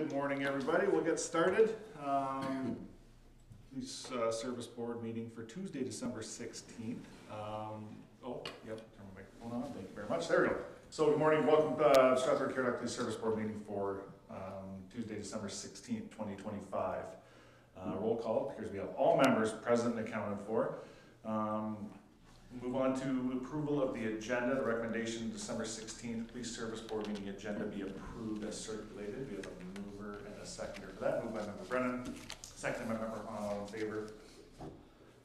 Good morning, everybody. We'll get started. Police Service Board meeting for Tuesday, December 16th. Oh, yep, turn my microphone on. Thank you very much. There we go. So, good morning. Welcome to Strathroy-Caradoc Police Service Board meeting for Tuesday, December 16th, 2025. Roll call because we have all members present and accounted for. Move on to approval of the agenda. The recommendation December 16th Police Service Board meeting agenda be approved as circulated. We have a mover and a seconder for that. Moved by Member Brennan, seconded by Member all in favor.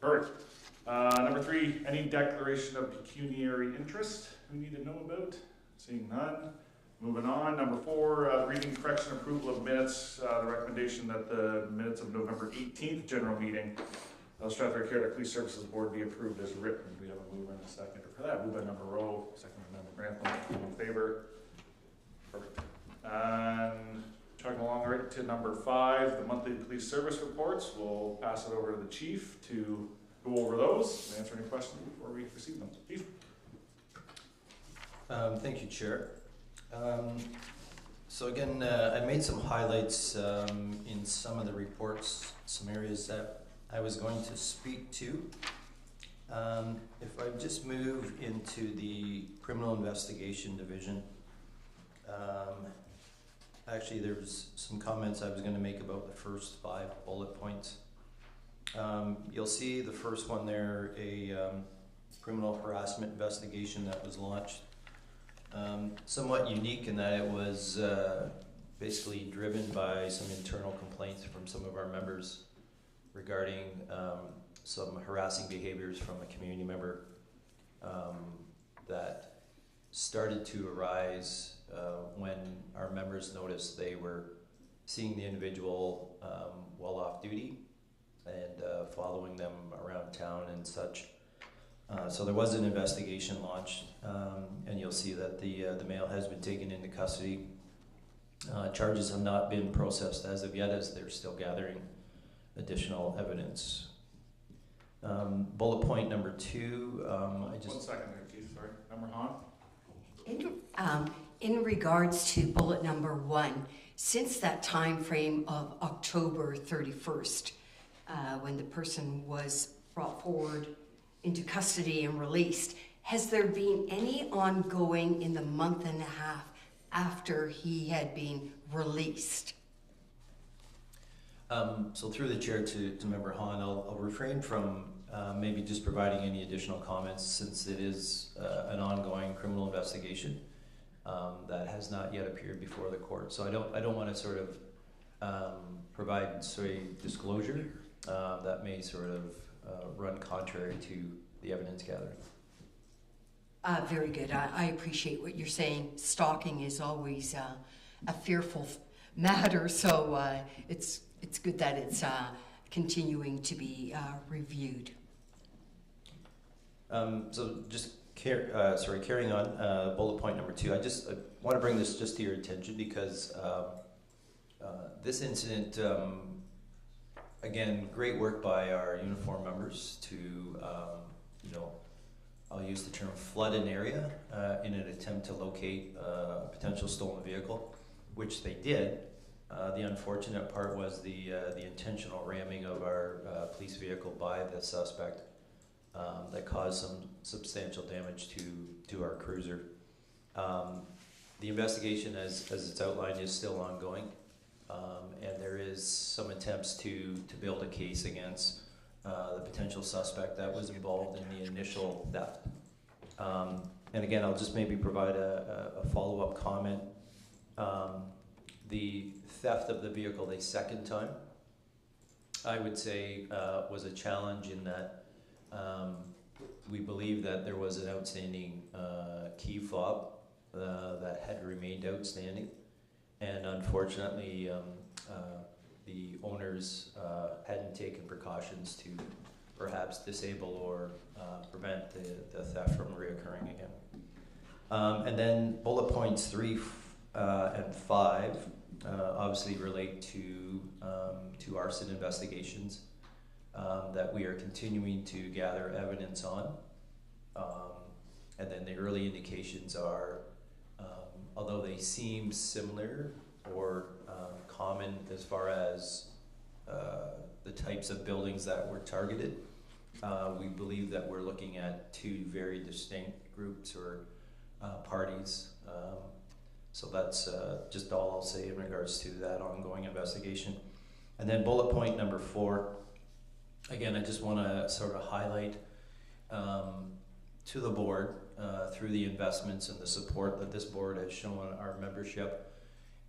Perfect. Number 3, any declaration of pecuniary interest we need to know about? Seeing none. Moving on. Number 4, reading correction approval of minutes. The recommendation that the minutes of November 18th general meeting of Strathroy-Caradoc Police Services Board be approved as written. We have a mover and a seconder for that. Moved by Member Rowe, second by Member Grantham. All in favor? Perfect. And chugging along right to number 5, the monthly police service reports. We'll pass it over to the chief to go over those and answer any questions before we receive them. Chief. Thank you, Chair. So again, I made some highlights in some of the reports, some areas that I was going to speak to. If I just move into the criminal investigation division, actually there's some comments I was going to make about the first 5 bullet points. You'll see the first one there, a criminal harassment investigation that was launched. Somewhat unique in that it was basically driven by some internal complaints from some of our members regarding some harassing behaviors from a community member that started to arise when our members noticed they were seeing the individual while off duty and following them around town and such. So there was an investigation launched, and you'll see that the male has been taken into custody. Charges have not been processed as of yet, as they're still gathering additional evidence. Bullet point number 2. I just 1 second there, Keith. Sorry, Member Hahn. In regards to bullet number 1, since that time frame of October 31st, when the person was brought forward into custody and released, has there been any ongoing in the month and a half after he had been released? So through the chair to Member Hahn, I'll refrain from maybe just providing any additional comments, since it is an ongoing criminal investigation that has not yet appeared before the court. So I don't want to sort of provide disclosure that may sort of run contrary to the evidence gathering. Very good. I appreciate what you're saying. Stalking is always a fearful matter, so it's good that it's continuing to be reviewed. So just carrying on, bullet point number 2. I want to bring this just to your attention because this incident, again, great work by our uniformed members to, I'll use the term flood an area in an attempt to locate a potential stolen vehicle, which they did. The unfortunate part was the intentional ramming of our police vehicle by the suspect that caused some substantial damage to our cruiser. The investigation, as it's outlined, is still ongoing, and there is some attempts to build a case against the potential suspect that was involved in the initial theft. And again, I'll just maybe provide a follow-up comment. The theft of the vehicle a second time, I would say, was a challenge in that we believe that there was an outstanding key fob that had remained outstanding, and unfortunately the owners hadn't taken precautions to perhaps disable or prevent the theft from reoccurring again. And then bullet points 3 and 5 obviously relate to arson investigations that we are continuing to gather evidence on. And then the early indications are, although they seem similar or common as far as the types of buildings that were targeted. We believe that we're looking at two very distinct groups or parties. So that's just all I'll say in regards to that ongoing investigation. And then bullet point number 4, again, I just want to sort of highlight to the board through the investments and the support that this board has shown our membership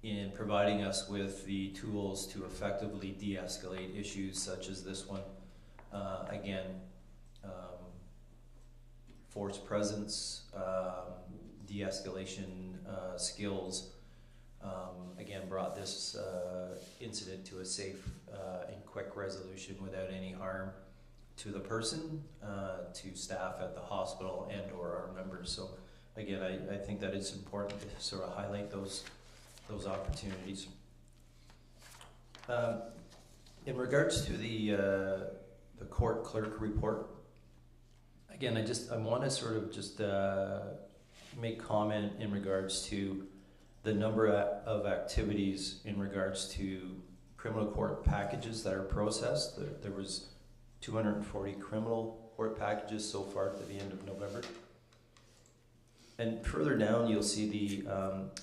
in providing us with the tools to effectively de-escalate issues such as this one. Again, force presence, de-escalation skills, again, brought this incident to a safe and quick resolution without any harm to the person, to staff at the hospital and or our members. So again, I think that it's important to sort of highlight those opportunities. In regards to the court clerk report, again, I want to sort of just make comment in regards to the number of activities in regards to criminal court packages that are processed. There was 240 criminal court packages so far to the end of November. And further down, you'll see the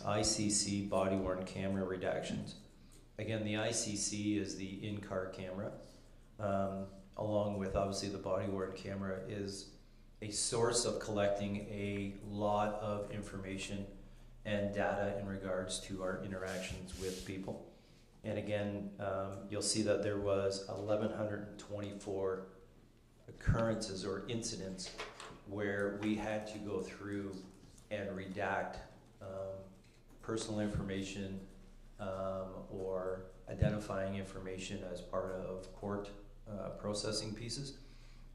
ICC body-worn camera redactions. Again, the ICC is the in-car camera, along with obviously the body-worn camera is a source of collecting a lot of information and data in regards to our interactions with people. And again, you'll see that there was 1,124 occurrences or incidents where we had to go through and redact personal information or identifying information as part of court processing pieces.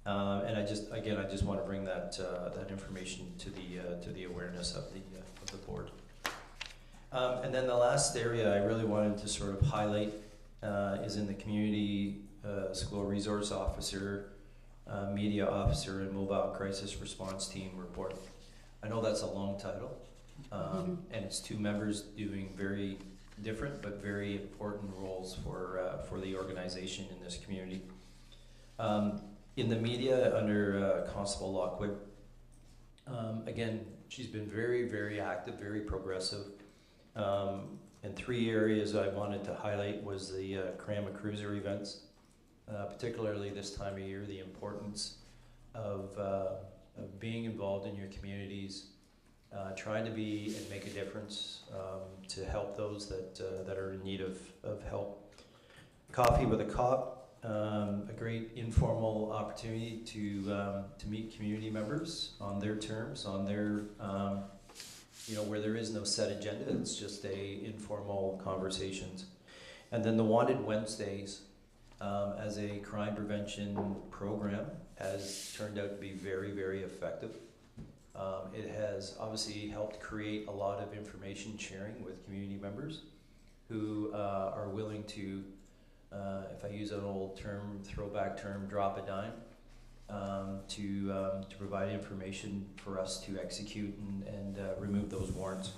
And I just want to bring that information to the awareness of the board. And then the last area I really wanted to sort of highlight is in the community school resource officer, media officer, and mobile crisis response team report. I know that's a long title, and it's 2 members doing very different but very important roles for the organization in this community. In the media, under Constable Lockwood, again, she's been very, very active, very progressive. And 3 areas I wanted to highlight was the Carama Cruiser events, particularly this time of year, the importance of being involved in your communities, trying to be and make a difference to help those that are in need of help. Coffee with a Cop, a great informal opportunity to meet community members on their terms, on their where there is no set agenda. It's just informal conversations. And then the Wanted Wednesdays as a crime prevention program has turned out to be very, very effective. It has obviously helped create a lot of information sharing with community members who are willing to, if I use an old term, throwback term, drop a dime, to provide information for us to execute and remove those warrants.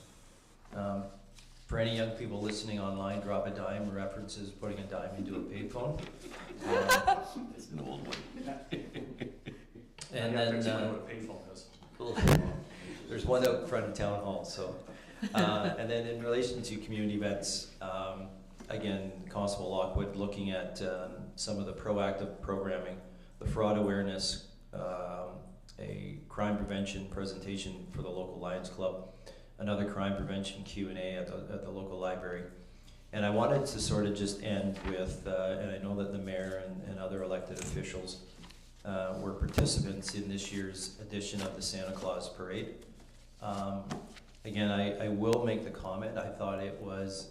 For any young people listening online, drop a dime references putting a dime into a payphone. It's an old one. I And have to then explain what a payphone is. there's one out in front of town hall. So, and then in relation to community events, again, Constable Lockwood looking at some of the proactive programming, the fraud awareness, a crime prevention presentation for the local Lions Club, another crime prevention Q&A at the local library. And I wanted to sort of just end with, and I know that the mayor and other elected officials were participants in this year's edition of the Santa Claus Parade. Again, I will make the comment, I thought it was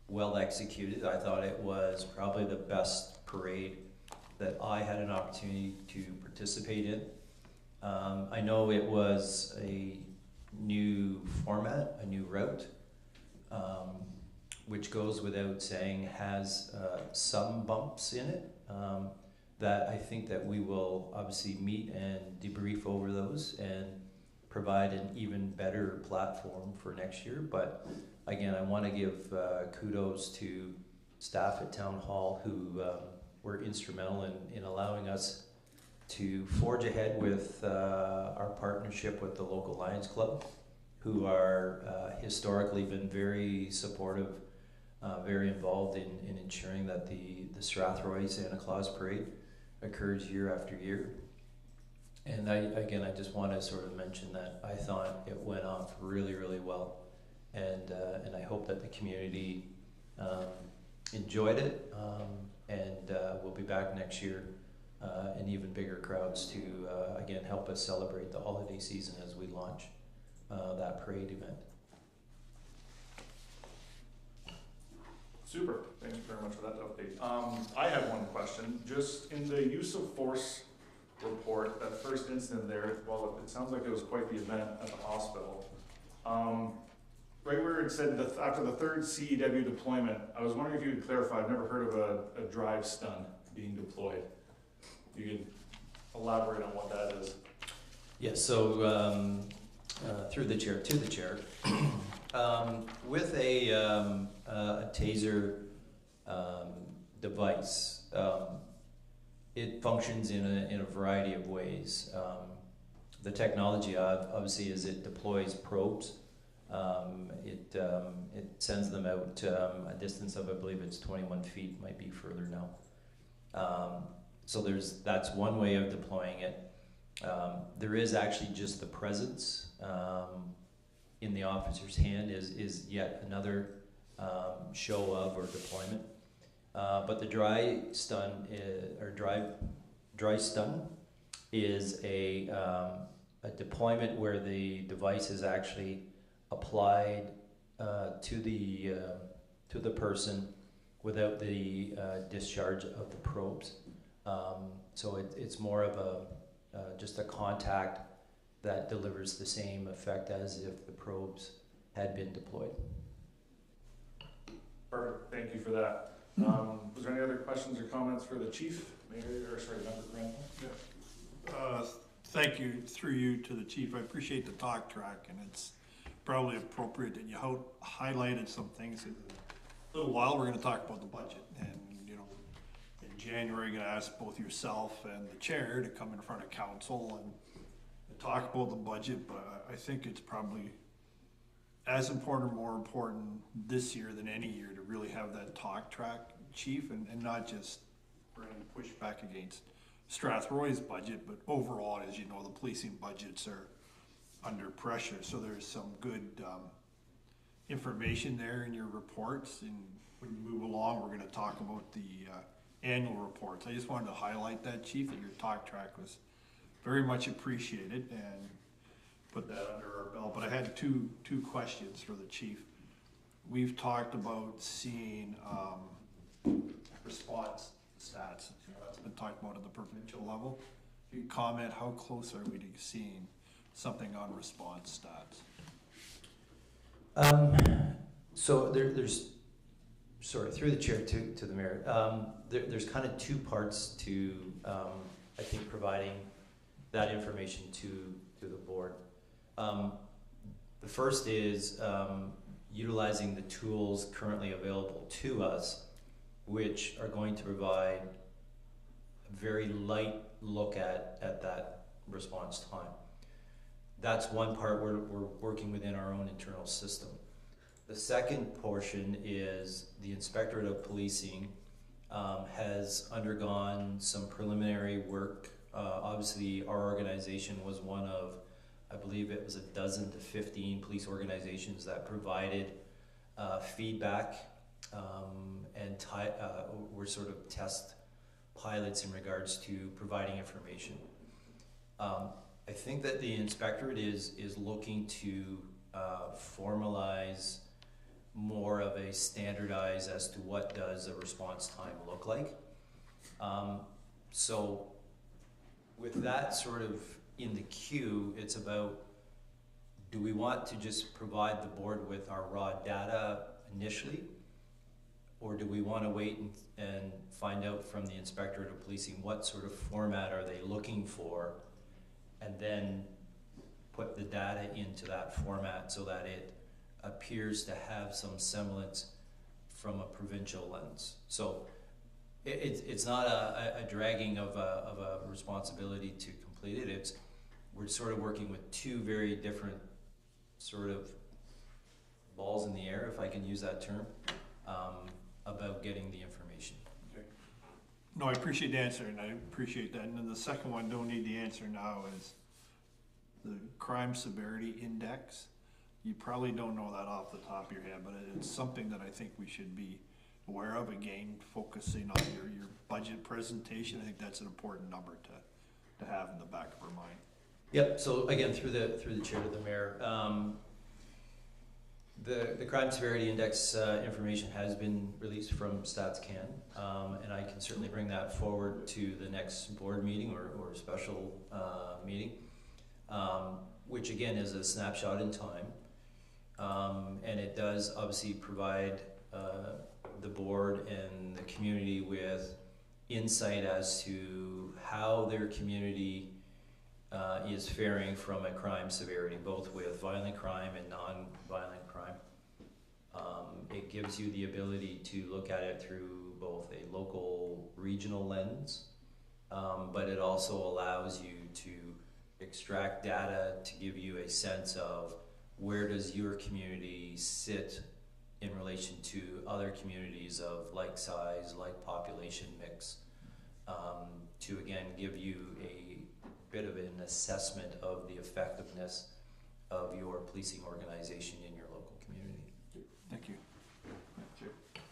well executed. I thought it was probably the best parade that I had an opportunity to participate in. I know it was a new format, a new route, which goes without saying has some bumps in it that I think that we will obviously meet and debrief over those and provide an even better platform for next year. But again, I want to give kudos to staff at Town Hall who were instrumental in allowing us to forge ahead with our partnership with the local Lions Club, who are historically been very supportive, very involved in ensuring that the Strathroy Santa Claus Parade occurs year after year. And I just want to sort of mention that I thought it went off really, really well, and I hope that the community enjoyed it, and we'll be back next year in even bigger crowds to again help us celebrate the holiday season as we launch that parade event. Super, thanks very much for that update. I have one question, just in the use of force report, that first incident there, well, it sounds like it was quite the event at the hospital. Right where it said after the third CEW deployment, I was wondering if you could clarify, I've never heard of a drive stun being deployed. If you could elaborate on what that is. Yes, so through the chair to the chair. With a taser device, it functions in a variety of ways. The technology obviously is it deploys probes. It sends them out a distance of, I believe it's 21 feet, might be further now. So that's one way of deploying it. There is actually just the presence in the officer's hand is yet another show of or deployment. But the dry stun is a deployment where the device is actually applied to the person without the discharge of the probes. So it's more of just a contact that delivers the same effect as if the probes had been deployed. Perfect, thank you for that. Was there any other questions or comments for the chief? Member Grant? Yeah. Thank you, through you to the chief. I appreciate the talk track, and it's probably appropriate that you highlighted some things. In a little while, we're going to talk about the budget, and in January, you're going to ask both yourself and the chair to come in front of council and talk about the budget. But I think it's probably as important or more important this year than any year to really have that talk track, chief, and not just bring pushback against Strathroy's budget, but overall, as you know, the policing budgets are under pressure. So there's some good information there in your reports, and when you move along, we're going to talk about the annual reports. I just wanted to highlight that, chief, that your talk track was very much appreciated, and put that under our belt. But I had two questions for the chief. We've talked about seeing response stats. That's been talked about at the provincial level. Can you comment, how close are we to seeing something on response stats? So there's, sorry, through the chair to the mayor, there's kind of two parts to, I think, providing that information to the board. The first is utilizing the tools currently available to us, which are going to provide a very light look at that response time. That's one part we're working within our own internal system. The second portion is the Inspectorate of Policing has undergone some preliminary work. Obviously, our organization was one of, I believe it was 12 to 15 police organizations that provided feedback and were sort of test pilots in regards to providing information. I think that the inspectorate is looking to formalize more of a standardize as to what does a response time look like. So with that sort of in the queue, it's about, do we want to just provide the board with our raw data initially, or do we want to wait and find out from the Inspectorate of Policing what sort of format are they looking for, and then put the data into that format so that it appears to have some semblance from a provincial lens. So it's not a dragging of a responsibility to complete it. We're sort of working with two very different sort of balls in the air, if I can use that term, about getting the information. No, I appreciate the answer, and I appreciate that. And then the second one, don't need the answer now, is the crime severity index. You probably don't know that off the top of your head, but it's something that I think we should be aware of. Again, focusing on your budget presentation, I think that's an important number to have in the back of our mind. Yep. So again, through the chair to the mayor, the crime severity index information has been released from StatsCan, and I can certainly bring that forward to the next board meeting or special meeting, which again is a snapshot in time, and it does obviously provide the board and the community with insight as to how their community is faring from a crime severity, both with violent crime and non-violent crime. It gives you the ability to look at it through both a local, regional lens, but it also allows you to extract data to give you a sense of where does your community sit in relation to other communities of like size, like population mix, to again give you a bit of an assessment of the effectiveness of your policing organization in your local community. Thank you.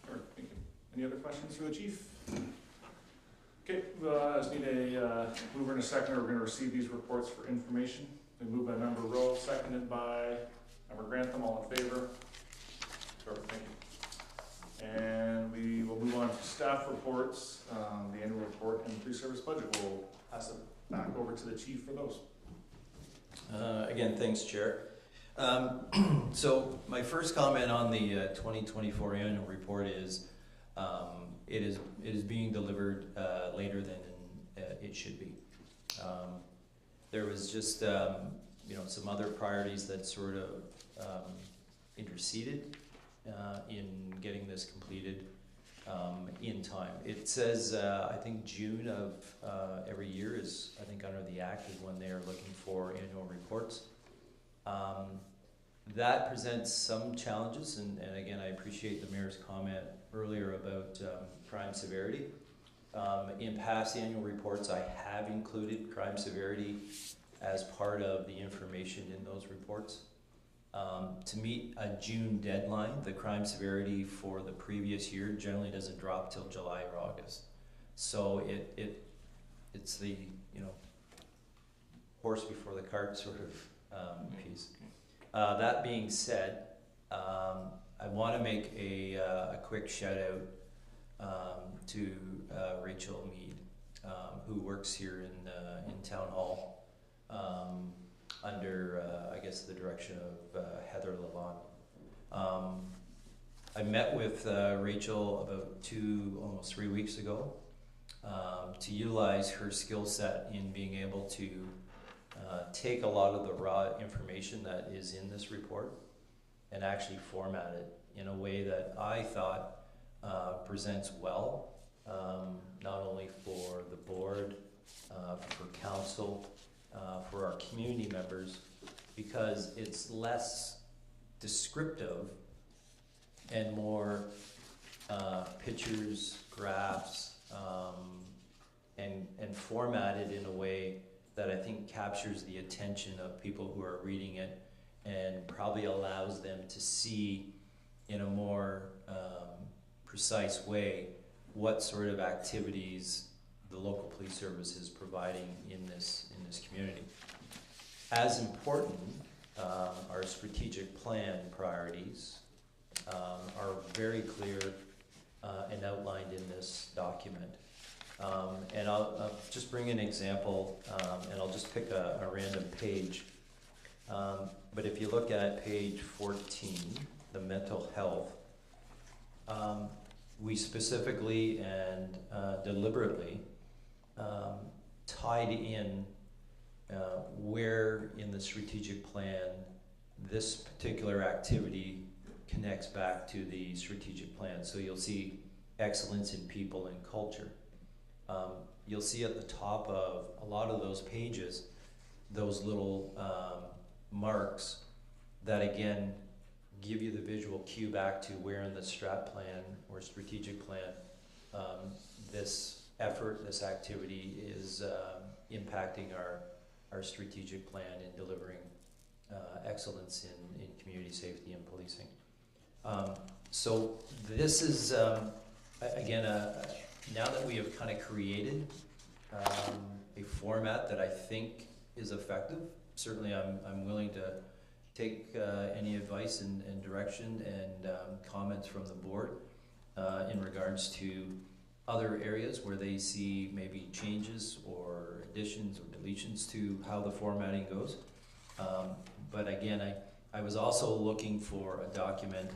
All right, thank you. Any other questions for the chief? Okay, I just need a mover and a seconder. We're going to receive these reports for information. Been moved by member Rowe, seconded by member Grantham. All in favor? Perfect, thank you. And we will move on to staff reports, the annual report and the pre-service budget. We'll pass it back over to the chief for those. Again, thanks, Chair. So my first comment on the 2024 annual report is it is being delivered later than it should be. There was just some other priorities that sort of interceded in getting this completed in time. It says I think June of every year is, I think under the Act, is when they are looking for annual reports. That presents some challenges, and again, I appreciate the mayor's comment earlier about crime severity. In past annual reports, I have included crime severity as part of the information in those reports. To meet a June deadline, the crime severity for the previous year generally doesn't drop till July or August. So it's the horse before the cart sort of piece. That being said, I want to make a quick shout out to Rachel Mead, who works here in Town Hall under, I guess, the direction of Heather Lavon. I met with Rachel about almost 3 weeks ago to utilize her skill set in being able to take a lot of the raw information that is in this report and actually format it in a way that I thought presents well, not only for the board, for council, for our community members, because it's less descriptive and more pictures, graphs, and formatted in a way that I think captures the attention of people who are reading it and probably allows them to see in a more precise way what sort of activities the local police service is providing in this community. As important, our strategic plan priorities are very clear and outlined in this document. And I'll just bring an example, and I'll just pick a random page. But if you look at page 14, the mental health, we specifically and deliberately tied in where in the strategic plan this particular activity connects back to the strategic plan. So you'll see excellence in people and culture. You'll see at the top of a lot of those pages, those little marks that again give you the visual cue back to where in the strat plan or strategic plan this effort, this activity is impacting our strategic plan in delivering excellence in community safety and policing. So this is, again, now that we have kind of created a format that I think is effective, certainly I'm willing to take any advice and direction and comments from the board in regards to other areas where they see maybe changes or additions or deletions to how the formatting goes. But again, I was also looking for a document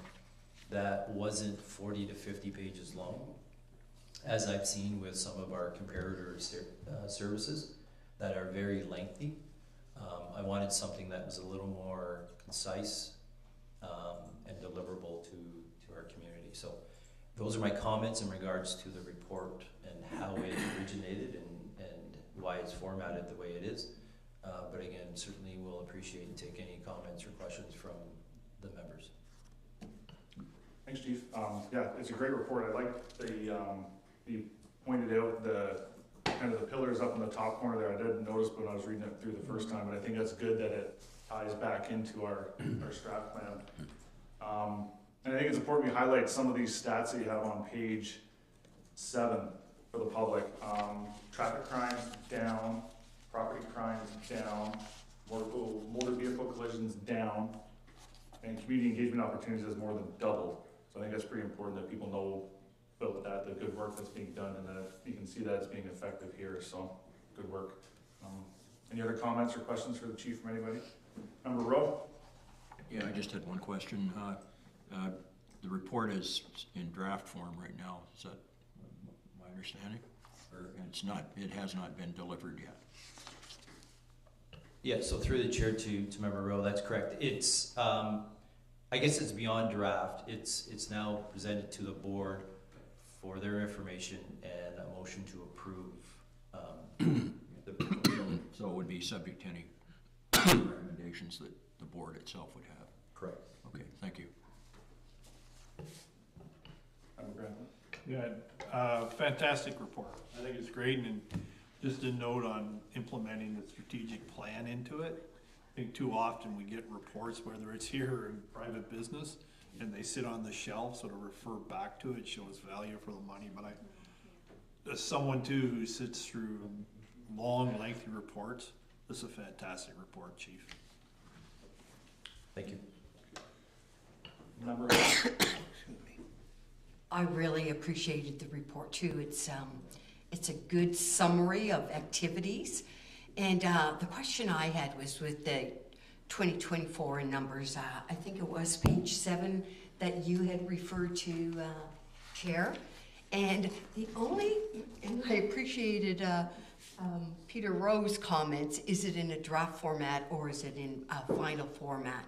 that wasn't 40 to 50 pages long, as I've seen with some of our comparator services that are very lengthy. I wanted something that was a little more concise and deliverable to our community. So those are my comments in regards to the report and how it originated and why it's formatted the way it is. But again, certainly we'll appreciate and take any comments or questions from the members. Thanks, Chief. Yeah, it's a great report. I like the, you pointed out the kind of the pillars up in the top corner there. I didn't notice when I was reading it through the first time, but I think that's good that it ties back into our strat plan. And I think it's important we highlight some of these stats that you have on page 7 for the public. Traffic crimes down, property crimes down, motor vehicle collisions down, and community engagement opportunities has more than doubled. So I think that's pretty important that people know about that, the good work that's being done, and that you can see that it's being effective here. So good work. Any other comments or questions for the chief from anybody? Member Rowe? Yeah, I just had one question. The report is in draft form right now. Is that my understanding? Or it's not, it has not been delivered yet? Yeah, so through the chair to Member Rowe, that's correct. It's, I guess it's beyond draft. It's now presented to the board for their information and a motion to approve. So it would be subject to any recommendations that the board itself would have? Correct. Okay, thank you. Yeah, fantastic report. I think it's great, and just a note on implementing the strategic plan into it. I think too often we get reports, whether it's here or in private business, and they sit on the shelf, so to refer back to it shows value for the money. But as someone too who sits through long, lengthy reports, this is a fantastic report, Chief. Thank you. Member I really appreciated the report too. It's a good summary of activities. And the question I had was with the 2024 numbers. I think it was page 7 that you had referred to, Chair. And I appreciated Peter Rowe's comments. Is it in a draft format or is it in a final format?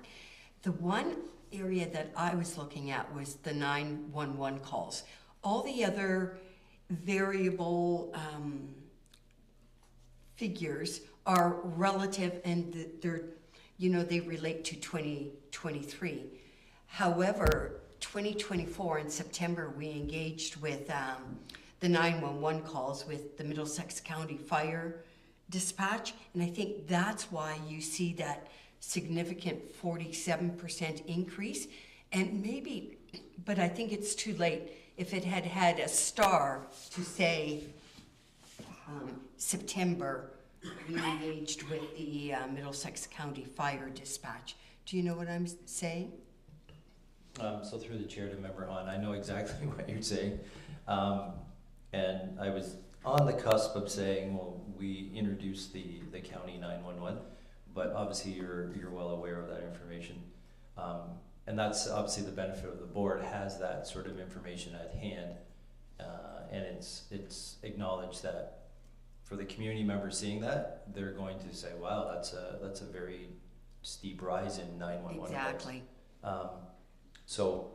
The one area that I was looking at was the 911 calls. All the other variable figures are relative, and they're, they relate to 2023. However, 2024 in September, we engaged with the 911 calls with the Middlesex County Fire Dispatch, and I think that's why you see that significant 47% increase. And maybe, but I think it's too late. If it had had a star to say September, we engaged with the Middlesex County Fire Dispatch. Do you know what I'm saying? So through the chair to Member Hahn, I know exactly what you're saying. And I was on the cusp of saying, well, we introduced the county 911, but obviously you're well aware of that information. And that's obviously the benefit of the board, has that sort of information at hand. And it's acknowledged that for the community members seeing that, they're going to say, wow, that's a very steep rise in 911 calls. Exactly. So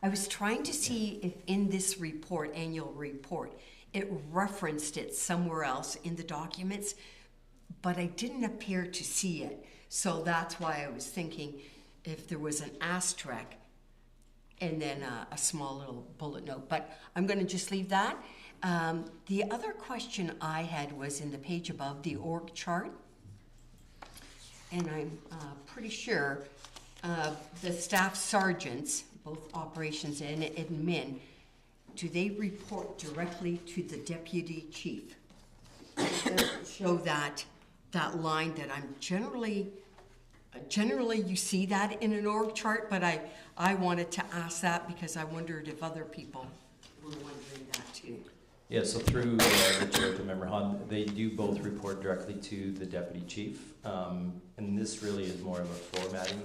I was trying to see if in this report, annual report, it referenced it somewhere else in the documents, but I didn't appear to see it. So that's why I was thinking if there was an asterisk and then a small little bullet note. But I'm going to just leave that. The other question I had was in the page above, the org chart. And I'm pretty sure the staff sergeants, both operations and admin, do they report directly to the deputy chief? It doesn't show that line that I'm generally you see that in an org chart, but I wanted to ask that because I wondered if other people were wondering that too. yeah, so through the chair to Member Hahn, they do both report directly to the deputy chief, and this really is more of a formatting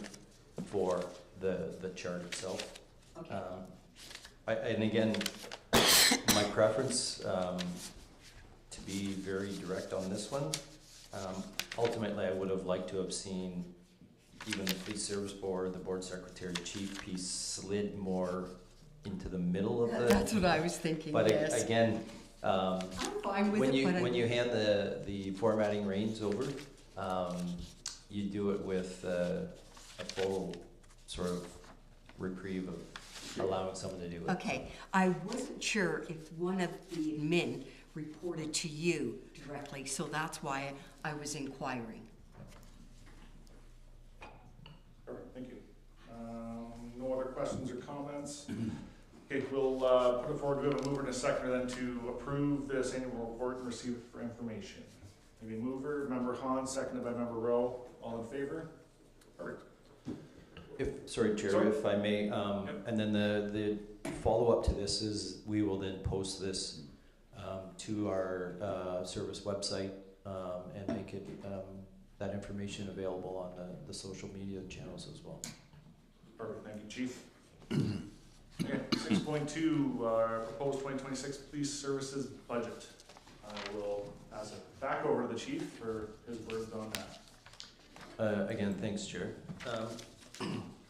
for the chart itself. Okay. And again, my preference to be very direct on this one. Ultimately, I would have liked to have seen even the police service board, the board secretary, chief piece slid more into the middle of the. That's what I was thinking. But yes. again, I'm fine with when it. you But when you hand the formatting reins over, you do it with a full sort of reprieve of allowing someone to do it. okay, I wasn't sure if one of the admin reported to you directly, so that's why I was inquiring. Perfect, thank you. No other questions or comments? Okay, we'll put it forward. We have a mover and a seconder then to approve this annual report and receive it for information. Maybe mover, Member Hahn, seconded by Member Rowe. All in favor? Perfect. Sorry, Chair, Sorry. if I may, and then the follow-up to this is we will then post this to our service website and make it that information available on the social media channels as well. Perfect, thank you, Chief. Okay, 6.2, proposed 2026 police services budget. I will pass it back over to the chief for his words on that. Again, thanks, Chair.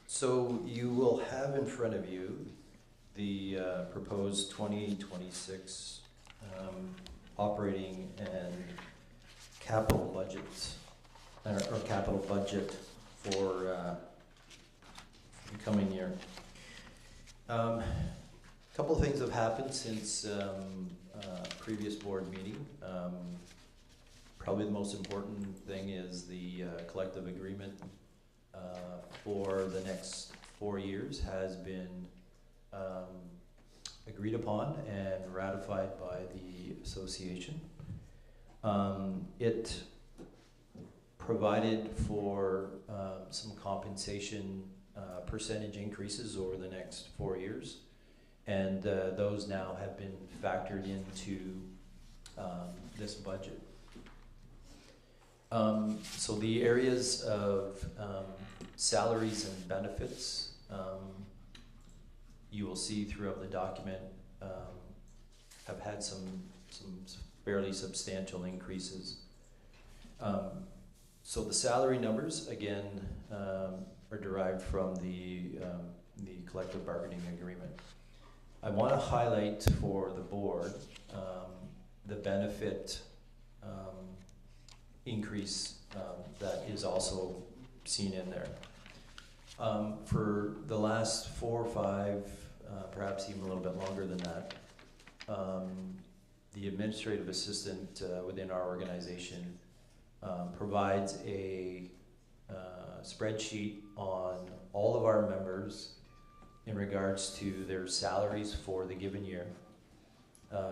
So you will have in front of you the proposed 2026 operating and capital budgets, or capital budget for the coming year. A couple of things have happened since previous board meeting. Probably the most important thing is the collective agreement for the next 4 years has been agreed upon and ratified by the association. It provided for some compensation percentage increases over the next 4 years, and those now have been factored into this budget. So the areas of salaries and benefits you will see throughout the document have had some fairly substantial increases. So the salary numbers again are derived from the collective bargaining agreement. I want to highlight for the board the benefit increase that is also seen in there. For the last 4 or 5, perhaps even a little bit longer than that, the administrative assistant within our organization provides a spreadsheet on all of our members in regards to their salaries for the given year,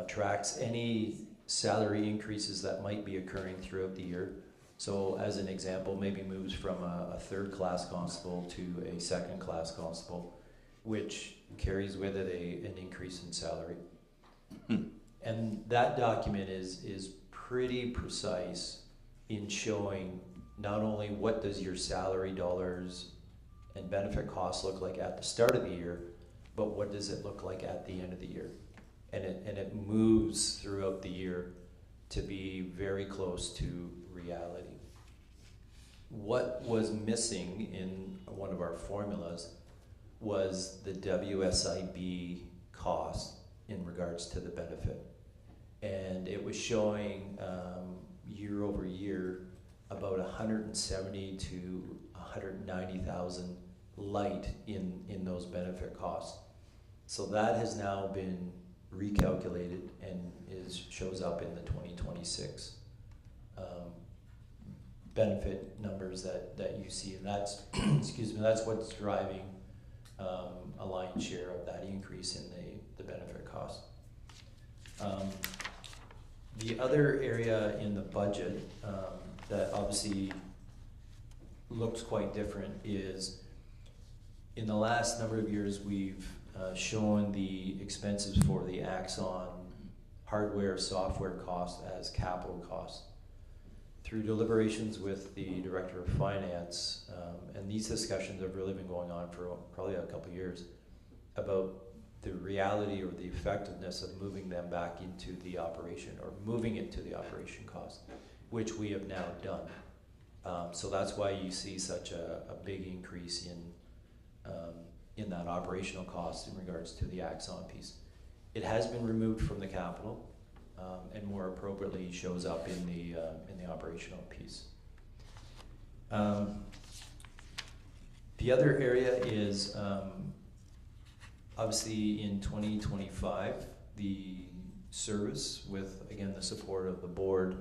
tracks any salary increases that might be occurring throughout the year. So as an example, maybe moves from a 3rd class constable to a 2nd class constable, which carries with it an increase in salary. And that document is pretty precise in showing not only what does your salary dollars and benefit costs look like at the start of the year, but what does it look like at the end of the year. and it moves throughout the year to be very close to reality. What was missing in one of our formulas was the WSIB cost in regards to the benefit. And it was showing year over year about 170 to 190,000 light in those benefit costs. So that has now been recalculated and shows up in the 2026 benefit numbers that you see, and that's excuse me, that's what's driving a lion's share of that increase in the benefit cost. The other area in the budget that obviously looks quite different is in the last number of years we've shown the expenses for the Axon hardware software cost as capital costs. Through deliberations with the Director of Finance, and these discussions have really been going on for probably a couple of years about the reality or the effectiveness of moving them back into the operation or moving it to the operation cost, which we have now done. So that's why you see such a big increase in that operational cost in regards to the Axon piece. It has been removed from the capital and more appropriately shows up in the operational piece. The other area is obviously in 2025, the service, with again the support of the board,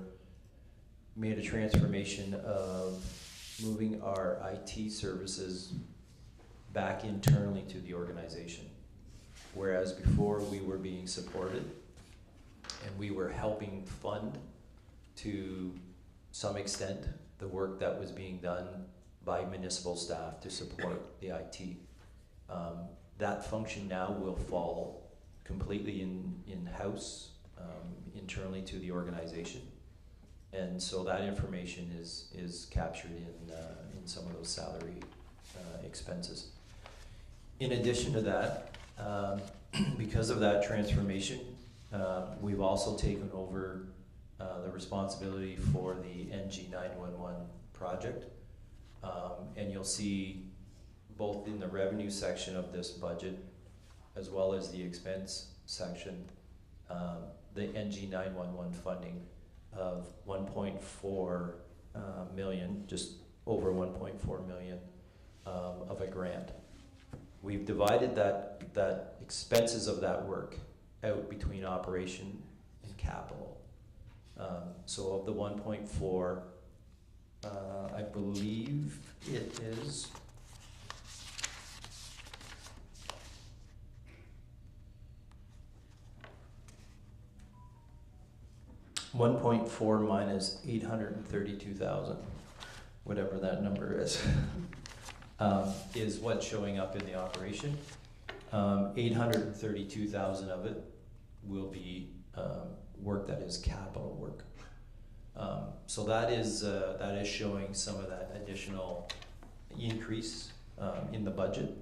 made a transformation of moving our IT services back internally to the organization. Whereas before we were being supported and we were helping fund to some extent the work that was being done by municipal staff to support the IT. That function now will fall completely in-house, internally to the organization. And so that information is captured in some of those salary expenses. In addition to that, because of that transformation, we've also taken over the responsibility for the NG 911 project. And you'll see both in the revenue section of this budget as well as the expense section, the NG 911 funding of 1.4 million, just over 1.4 million of a grant. We've divided that expenses of that work out between operation and capital. So of the 1.4, I believe it is $1.4 minus 832,000, whatever that number is what's showing up in the operation. 832,000 of it will be work that is capital work. So that is showing some of that additional increase in the budget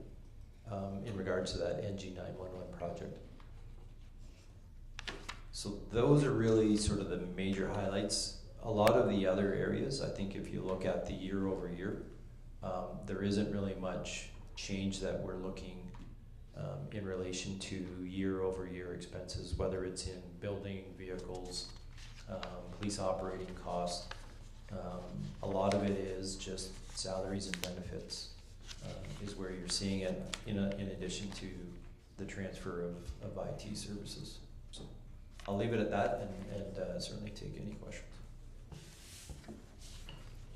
in regards to that NG 911 project. So those are really sort of the major highlights. A lot of the other areas, I think if you look at the year over year, there isn't really much change that we're looking in relation to year over year expenses, whether it's in building, vehicles, police operating costs. A lot of it is just salaries and benefits is where you're seeing it in addition to the transfer of IT services. So I'll leave it at that and certainly take any questions.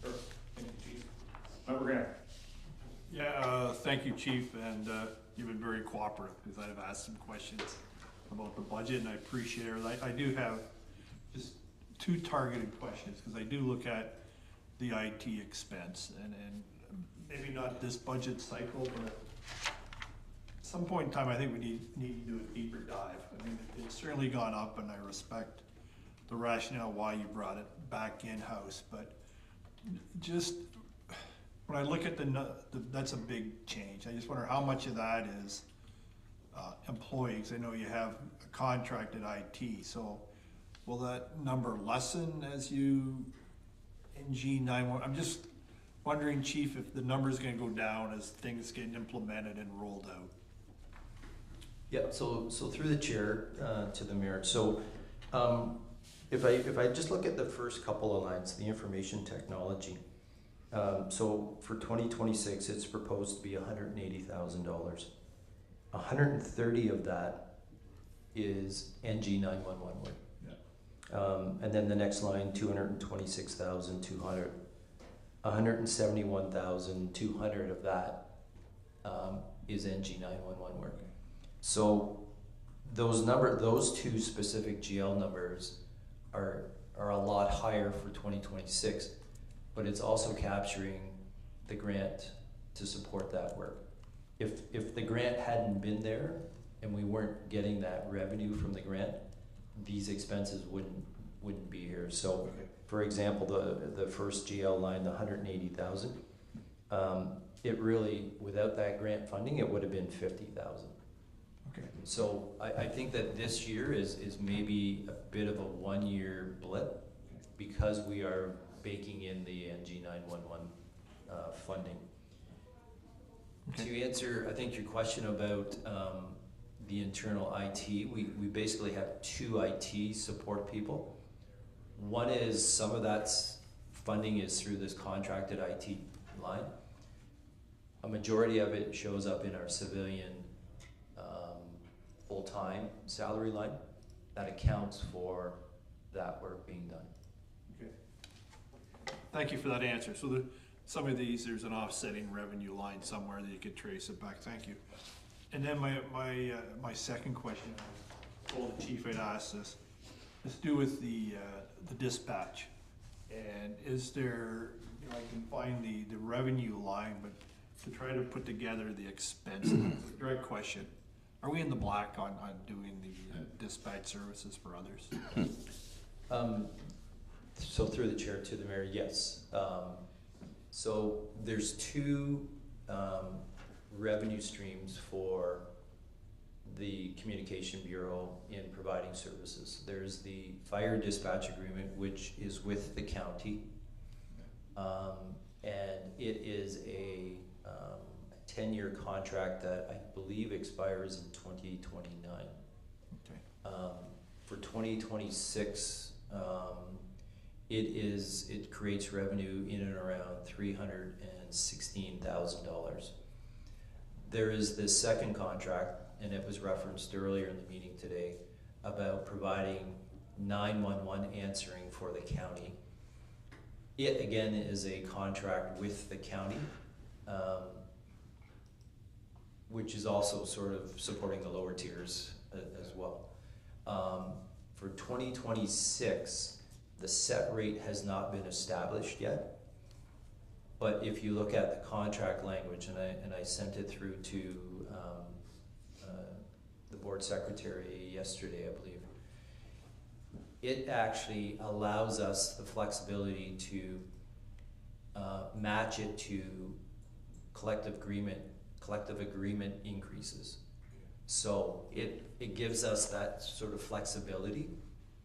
Sure. Thank you, Chief. Member Grant. Yeah, thank you, Chief, and you've been very cooperative because I've asked some questions about the budget, and I appreciate it. I do have just two targeted questions because I do look at the IT expense, and maybe not this budget cycle, but at some point in time, I think we need to do a deeper dive. I mean, it's certainly gone up, and I respect the rationale why you brought it back in-house, but just when I look at that's a big change. I just wonder how much of that is employees. I know you have a contracted IT, so will that number lessen as you NG 911? I'm just wondering, Chief, if the number's gonna go down as things get implemented and rolled out. Yeah, so through the chair to the mayor. So if I just look at the first couple of lines, the information technology. So for 2026, it's proposed to be $180,000. 130 of that is NG 911 work. Yeah. And then the next line, 226,200. 171,200 of that is NG 911 work. So those two specific GL numbers are a lot higher for 2026, but it's also capturing the grant to support that work. If the grant hadn't been there and we weren't getting that revenue from the grant, these expenses wouldn't be here. So, for example, the first GL line, the 180,000, it really, without that grant funding, it would have been 50,000. Okay. So I think that this year is maybe a bit of a 1 year blip because we are baking in the NG 911 funding. Okay. To answer, I think, your question about the internal IT, we basically have 2 IT support people. One is some of that's funding is through this contracted IT line. A majority of it shows up in our civilian full-time salary line. That accounts for that work being done. Okay. Thank you for that answer. So some of these, there's an offsetting revenue line somewhere that you could trace it back. Thank you. And then my second question, I told the chief I'd ask this. Let's do with the dispatch. And is there, I can find the revenue line, but to try to put together the expense, direct question. Are we in the black on doing the dispatch services for others? So through the chair to the mayor, yes. So there's 2 revenue streams for the Communication Bureau in providing services. There's the fire dispatch agreement, which is with the county, and it is a 10-year contract that I believe expires in 2029. Okay. For 2026, it creates revenue in and around $316,000. There is this second contract, and it was referenced earlier in the meeting today, about providing 911 answering for the county. It again is a contract with the county, which is also sort of supporting the lower tiers as well. For 2026, the set rate has not been established yet, but if you look at the contract language, and I sent it through to the board secretary yesterday, I believe, it actually allows us the flexibility to match it to collective agreement increases. So it gives us that sort of flexibility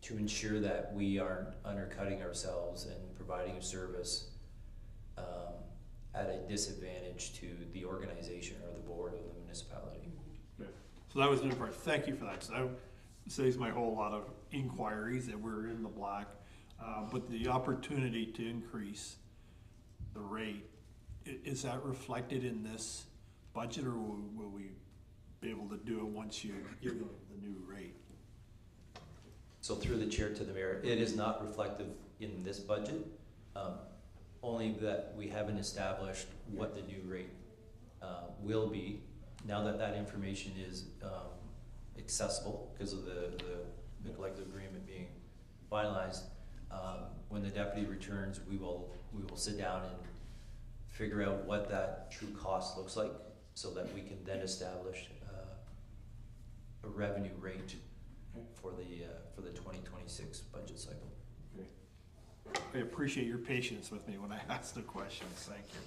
to ensure that we aren't undercutting ourselves and providing a service at a disadvantage to the organization or the board of the municipality. Okay. So that was the part. Thank you for that. So that saves my whole lot of inquiries that we're in the black. But the opportunity to increase the rate, is that reflected in this budget, or will we be able to do it once you give them the new rate? So through the chair to the mayor, it is not reflective in this budget, only that we haven't established what the new rate will be. Now that information is accessible because of the collective agreement being finalized, when the deputy returns, we will sit down and figure out what that true cost looks like, so that we can then establish a revenue rate for the 2026 budget cycle. Okay. I appreciate your patience with me when I ask the questions. Thank you.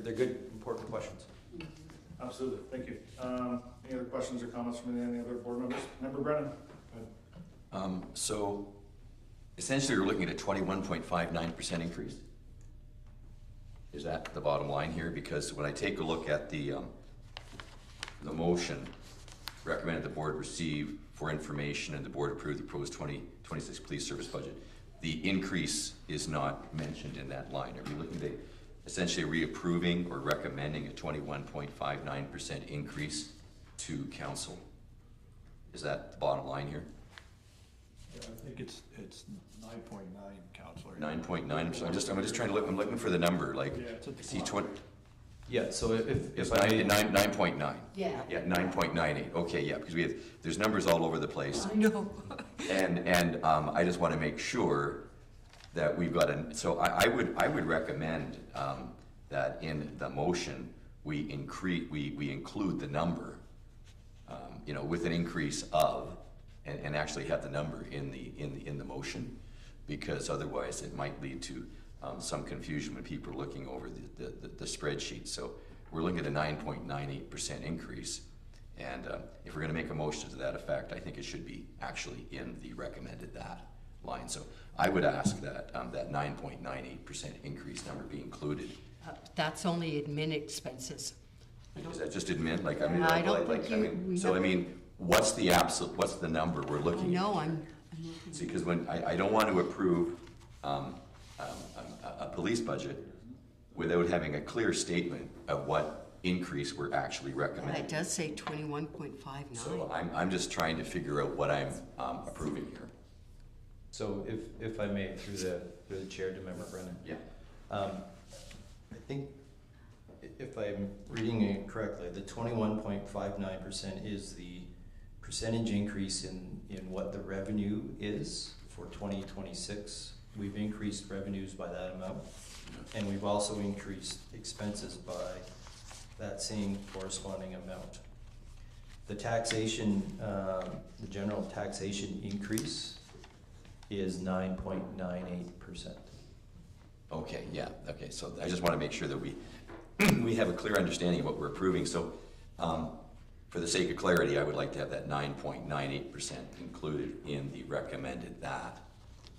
They're good, important questions. Absolutely, thank you. Any other questions or comments from any other board members? Member Brennan? Go ahead. So essentially, we're looking at a 21.59% increase. Is that the bottom line here? Because when I take a look at the motion, recommended the board receive for information and the board approve the proposed 2026 police service budget. The increase is not mentioned in that line. Are we looking at essentially reapproving or recommending a 21.59% increase to council? Is that the bottom line here? Yeah, I think it's 9.9, Counselor. 9.9. So I'm just trying to look. I'm looking for the number. Like, Yeah, it's at the see, top. Yeah, so if it's I may, 9.9. Yeah. Yeah, 9.98. Okay, yeah, because there's numbers all over the place, I know. and I just want to make sure that we've got so I would recommend that in the motion we include the number, with an increase of, and actually have the number in the motion, because otherwise it might lead to some confusion when people are looking over the spreadsheet. So we're looking at a 9.98% increase, and if we're going to make a motion to that effect, I think it should be actually in the recommended that line. So I would ask that that 9.98% increase number be included. That's only admin expenses. Is that just admin? Like, I mean, I don't think we so I never- mean, what's the number we're looking at? No, I'm See, because when I don't want to approve a police budget without having a clear statement of what increase we're actually recommending. it does say 21.59. So I'm just trying to figure out what I'm approving here. so if I may, through the chair to Member Brennan. Yeah. I think if I'm reading it correctly, the 21.59% is the percentage increase in what the revenue is for 2026. We've increased revenues by that amount, and we've also increased expenses by that same corresponding amount. The taxation, the general taxation increase is 9.98%. Okay, yeah, okay, so I just want to make sure that we have a clear understanding of what we're approving. So for the sake of clarity, I would like to have that 9.98% included in the recommended that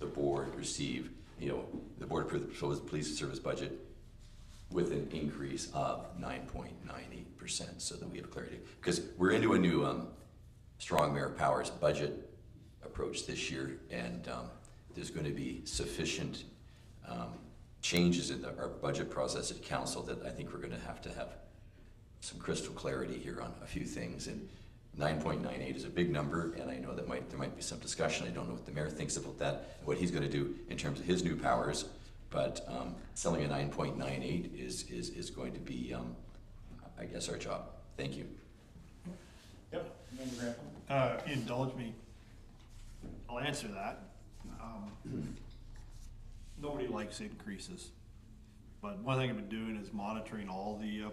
the board receive, the board approve the proposed police service budget with an increase of 9.98%, so that we have clarity. Because we're into a new strong mayor powers budget approach this year, and there's going to be sufficient changes in our budget process at council that I think we're going to have some crystal clarity here on a few things. And 9.98 is a big number, and I know that there might be some discussion. I don't know what the mayor thinks about that, what he's going to do in terms of his new powers, but selling a 9.98 is going to be, I guess, our job. Thank you. Yep, Member Grantham? Indulge me. I'll answer that. Nobody likes increases, but one thing I've been doing is monitoring all the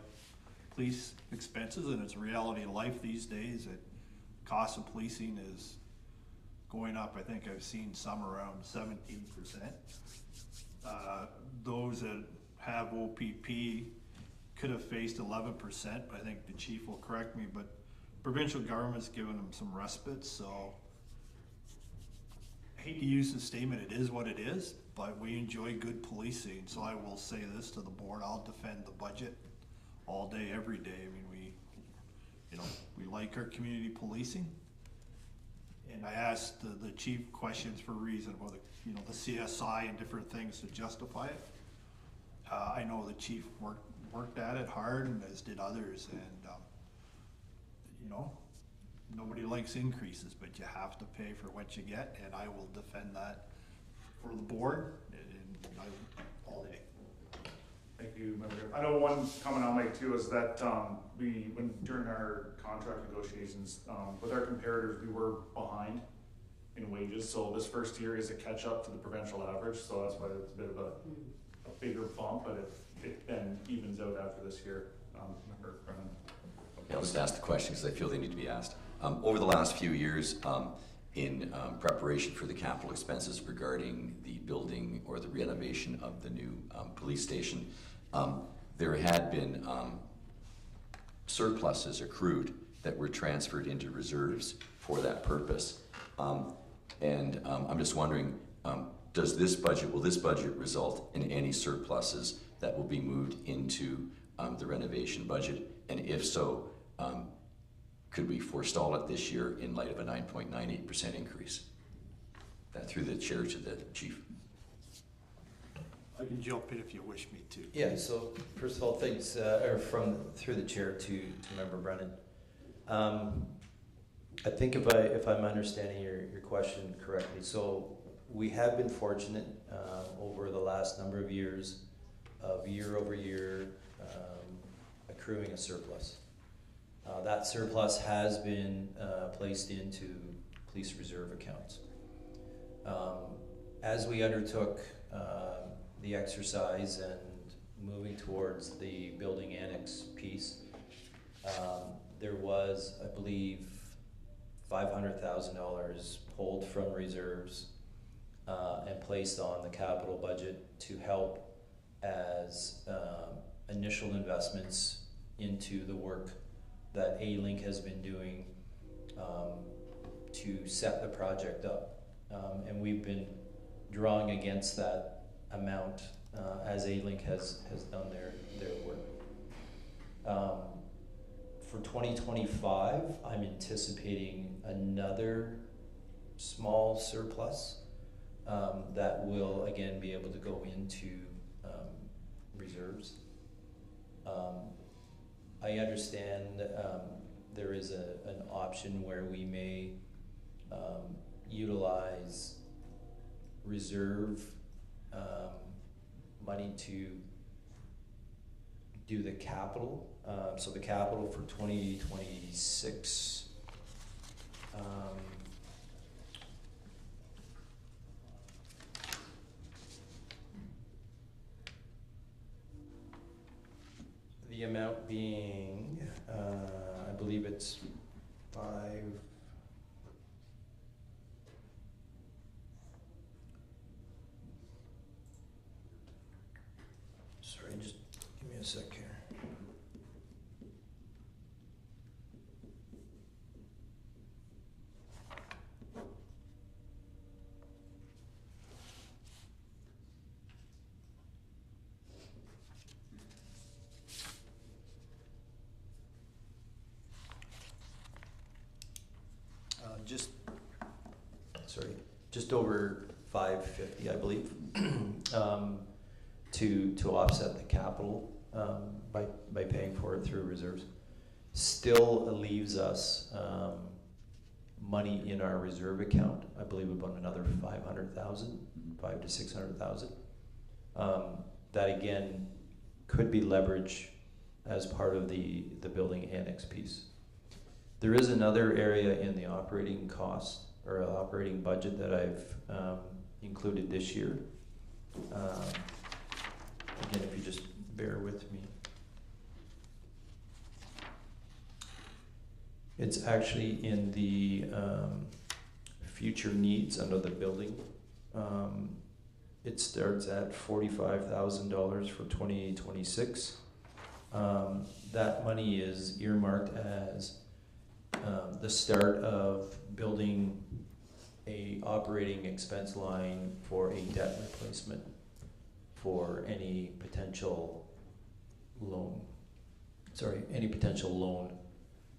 police expenses, and it's a reality of life these days that cost of policing is going up. I think I've seen some around 17%. Those that have OPP could have faced 11%, but I think the chief will correct me, but provincial government's given them some respite, so I hate to use the statement, it is what it is, but we enjoy good policing. So I will say this to the board, I'll defend the budget all day, every day. I mean, we like our community policing. And I asked the chief questions for a reason about the CSI and different things to justify it. I know the chief worked at it hard, and as did others, and nobody likes increases, but you have to pay for what you get, and I will defend that for the board all day. Thank you, Member Grantham. I know one comment I'll make too is that during our contract negotiations, with our comparators, we were behind in wages. So this first year is a catch up to the provincial average. So that's why it's a bit of a bigger bump, but it then evens out after this year. Member Brennan. I'll just ask the questions because I feel they need to be asked. Over the last few years, in preparation for the capital expenses regarding the building or the renovation of the new police station, there had been surpluses accrued that were transferred into reserves for that purpose. I'm just wondering, will this budget result in any surpluses that will be moved into the renovation budget? And if so, could we forestall it this year in light of a 9.98% increase? That through the chair to the chief. I can jump in if you wish me to. Yeah, so first of all, thanks, through the chair to Member Brennan. I think if I'm understanding your question correctly, so we have been fortunate over the last number of years of year over year accruing a surplus. That surplus has been placed into police reserve accounts. As we undertook the exercise and moving towards the building annex piece, there was, I believe, $500,000 pulled from reserves and placed on the capital budget to help as initial investments into the work that A-Link has been doing to set the project up. And we've been drawing against that amount as A-Link has done their work. For 2025, I'm anticipating another small surplus that will again be able to go into reserves. I understand there is an option where we may utilize reserve money to do the capital. So the capital for 2026 the amount being, I believe it's sorry, just give me a sec here. Just over 550, I believe, to offset the capital by paying for it through reserves. Still leaves us money in our reserve account. I believe about another 500,000, 500 to 600,000. That again could be leveraged as part of the building annex piece. There is another area in the operating cost or operating budget that I've included this year. Again, if you just bear with me. It's actually in the future needs under the building. It starts at $45,000 for 2026. That money is earmarked as the start of building a operating expense line for a debt replacement for any potential loan. Any potential loan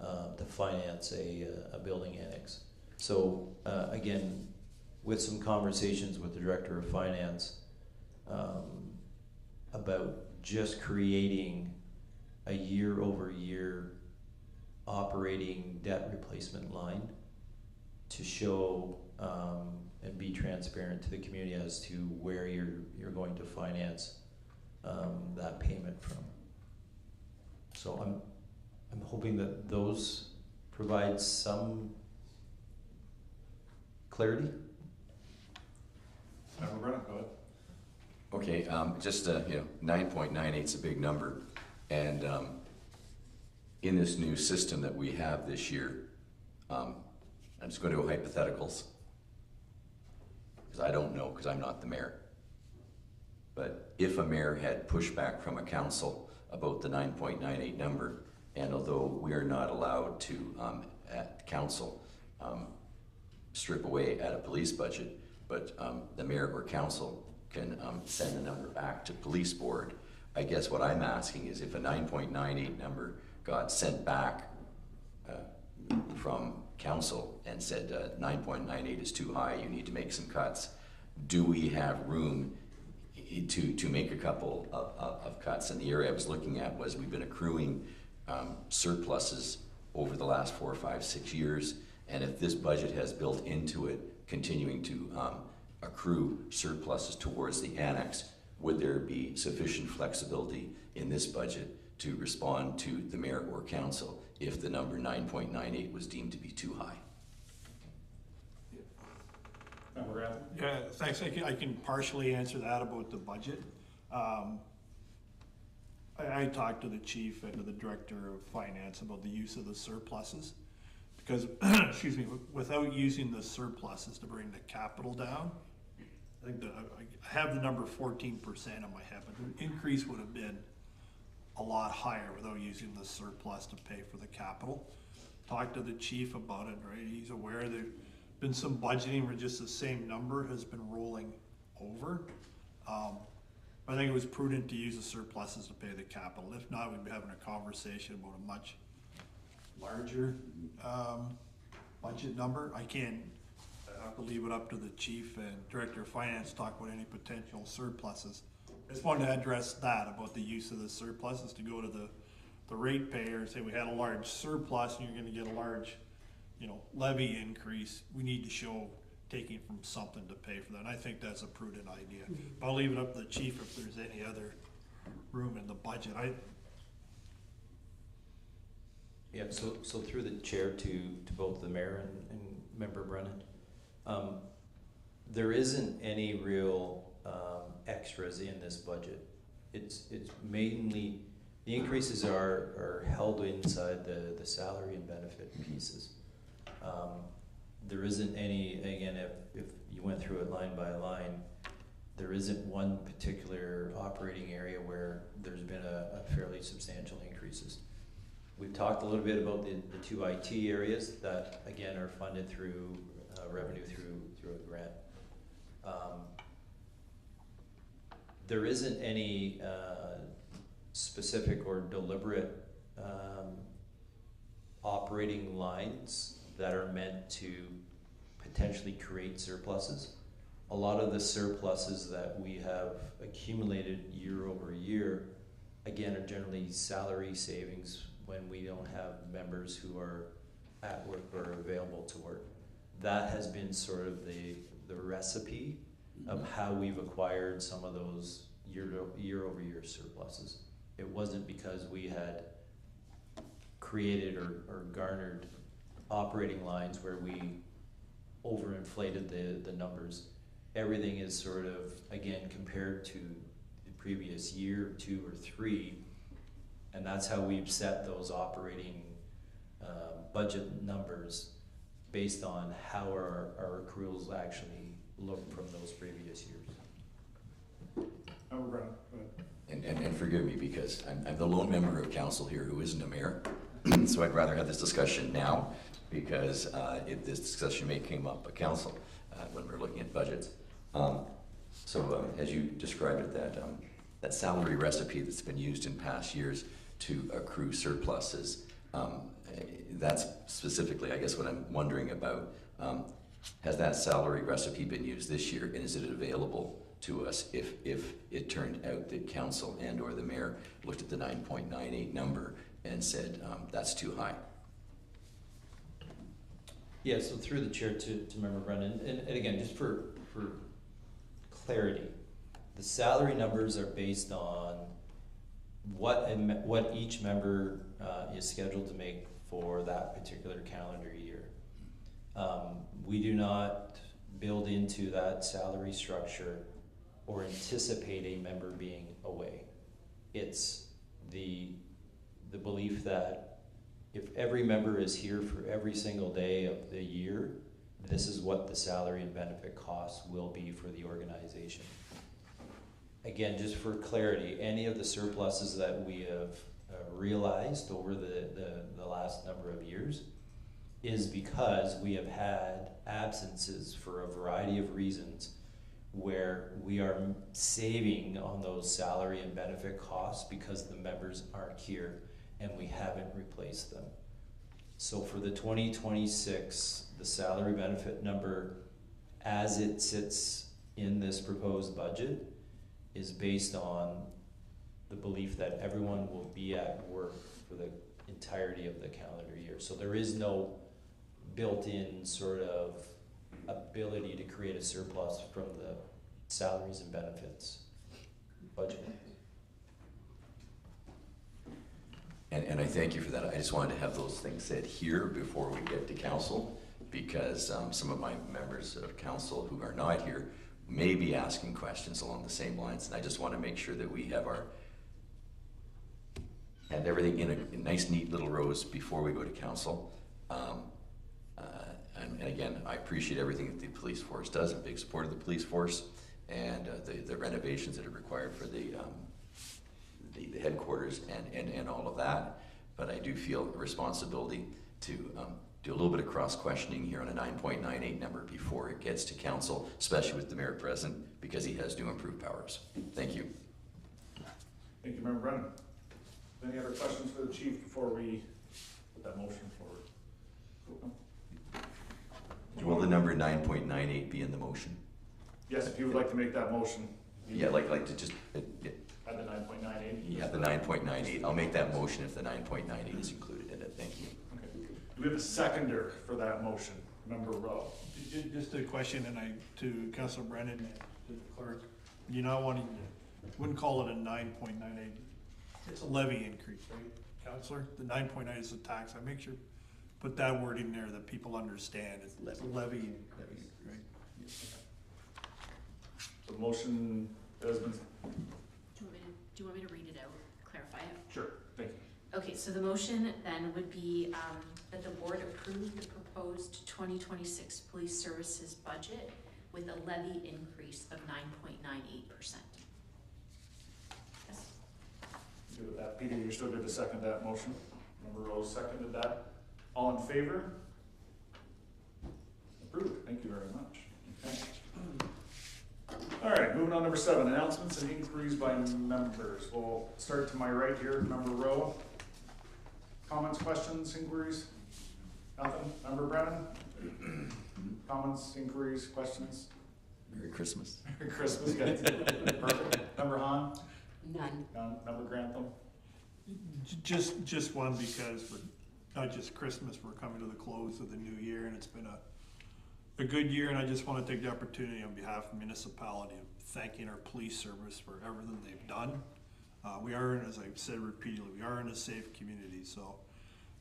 to finance a building annex. So again, with some conversations with the Director of Finance about just creating a year-over-year operating debt replacement line to show and be transparent to the community as to where you're going to finance that payment from. So I'm hoping that those provide some clarity. Member Brennan, go ahead. Okay, 9.98 is a big number, and in this new system that we have this year, I'm just going to go hypotheticals, because I don't know, because I'm not the mayor. But if a mayor had pushback from a council about the 9.98 number, And although we are not allowed to, at council, strip away at a police budget, but the mayor or council can send the number back to police board. I guess what I'm asking is if a 9.98 number got sent back from council and said 9.98 is too high, you need to make some cuts, do we have room to make a couple of cuts? And the area I was looking at was we've been accruing surpluses over the last 4, 5, 6 years, and if this budget has built into it continuing to accrue surpluses towards the annex, would there be sufficient flexibility in this budget to respond to the mayor or council if the number 9.98 was deemed to be too high? Member Rathman? Yeah, thanks. I can partially answer that about the budget. I talked to the chief and to the director of finance about the use of the surpluses. Because, excuse me, without using the surpluses to bring the capital down, I think that I have the number 14% in my head, but the increase would have been a lot higher without using the surplus to pay for the capital. Talked to the chief about it, right? He's aware there's been some budgeting where just the same number has been rolling over. I think it was prudent to use the surpluses to pay the capital. If not, we'd be having a conversation about a much larger budget number. I have to leave it up to the chief and director of finance to talk about any potential surpluses. I just wanted to address that about the use of the surpluses to go to the ratepayer and say we had a large surplus and you're going to get a large, levy increase. We need to show taking from something to pay for that. And I think that's a prudent idea. But I'll leave it up to the chief if there's any other room in the budget. Yeah, so through the chair to both the mayor and member Brennan, there isn't any real extras in this budget. It's mainly, the increases are held inside the salary and benefit pieces. There isn't any, again, if you went through it line by line, there isn't one particular operating area where there's been a fairly substantial increases. We've talked a little bit about the two IT areas that, again, are funded through revenue through a grant. There isn't any specific or deliberate operating lines that are meant to potentially create surpluses. A lot of the surpluses that we have accumulated year over year, again, are generally salary savings when we don't have members who are at work or available to work. That has been sort of the recipe of how we've acquired some of those year over year surpluses. It wasn't because we had created or garnered operating lines where we overinflated the numbers. Everything is sort of, again, compared to the previous year, 2 or 3, and that's how we've set those operating budget numbers based on how our accruals actually look from those previous years. Member Brennan? And forgive me because I'm the lone member of council here who isn't a mayor, so I'd rather have this discussion now because if this discussion may came up at council when we're looking at budgets. As you described it, that salary recipe that's been used in past years to accrue surpluses, that's specifically, I guess, what I'm wondering about. Has that salary recipe been used this year, and is it available to us if it turned out that council and or the mayor looked at the 9.98 number and said that's too high? Yeah, so through the chair to member Brennan, and again, just for clarity, the salary numbers are based on what each member is scheduled to make for that particular calendar year. We do not build into that salary structure or anticipate a member being away. It's the belief that if every member is here for every single day of the year, this is what the salary and benefit costs will be for the organization. Again, just for clarity, any of the surpluses that we have realized over the last number of years is because we have had absences for a variety of reasons where we are saving on those salary and benefit costs because the members aren't here and we haven't replaced them. So for the 2026, the salary benefit number as it sits in this proposed budget is based on the belief that everyone will be at work for the entirety of the calendar year. So there is no built-in sort of ability to create a surplus from the salaries and benefits budget. And I thank you for that. I just wanted to have those things said here before we get to council, because some of my members of council who are not here may be asking questions along the same lines, and I just want to make sure that we have everything in a nice, neat little rows before we go to council. And again, I appreciate everything that the police force does. I'm a big supporter of the police force and the renovations that are required for the headquarters and all of that. But I do feel a responsibility to do a little bit of cross-questioning here on a 9.98 number before it gets to council, especially with the mayor present, because he has new improved powers. Thank you. Thank you, Member Brennan. Any other questions for the chief before we put that motion forward? Will the number 9.98 be in the motion? Yes, if you would like to make that motion. Yeah, like to just, At the 9.98? yeah, the 9.98. I'll make that motion if the 9.98 is included in it. Thank you. Okay. Do we have a seconder for that motion? Member Rowe. Just a question, to Councilor Brennan and to the clerk, you not wanting, wouldn't call it a 9.98, it's a levy increase, right, Councilor? The 9.9 is a tax, I make sure, put that word in there that people understand, it's levy, right? The motion has been, Do you want me to read it out, clarify it? sure, thank you. Okay, so the motion then would be that the board approve the proposed 2026 police services budget with a levy increase of 9.98%. Yes. Good with that. Peter, you're still good to second that motion? Member Rose seconded that. All in favor? Approved. Thank you very much. Okay. All right, moving on, number 7, announcements and inquiries by members. We'll start to my right here, Member Rowe. Comments, questions, inquiries? Nothing? Member Brennan? Comments, inquiries, questions? Merry Christmas. Merry Christmas, guys. Perfect. Member Hahn? None. None. Member Grantham? Just one, because we're, not just Christmas, we're coming to the close of the new year, and it's been a good year, and I just want to take the opportunity on behalf of the municipality of thanking our police service for everything they've done. We are, as I've said repeatedly, we are in a safe community, so